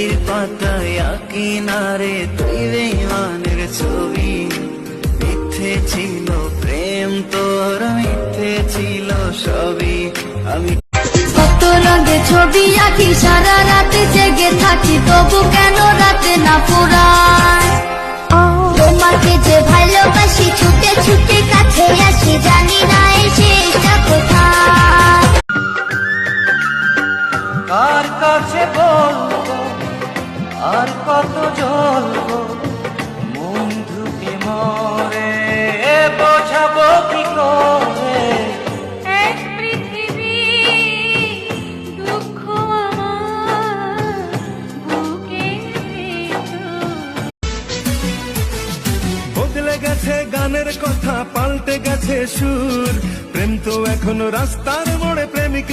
বইয়ের পাতায় কিনারে তুই বেঈমানের ছবি। মিথ্যে ছিল প্রেম তোর, মিথ্যে ছিল সবই। আমি কত রঙে ছবি আঁকি, সারা রাতে জেগে থাকি, তবু কেন রাতে না পুরায়। তোমাকে যে ভালোবাসি, ছুটে ছুটে কাছে আসি, জানি না এই শেষটা কোথায়। কার কাছে বলবো আর কত জ্বলবো, বন্ধুকে মরে বোঝাবো কি করে। এক পৃথিবী দুঃখ আমার বুকের ভেতর। বদলে গেছে গানের কথা, পাল্টে গেছে সুর, প্রেম তো এখনো রাস্তার মোড়ে প্রেমিক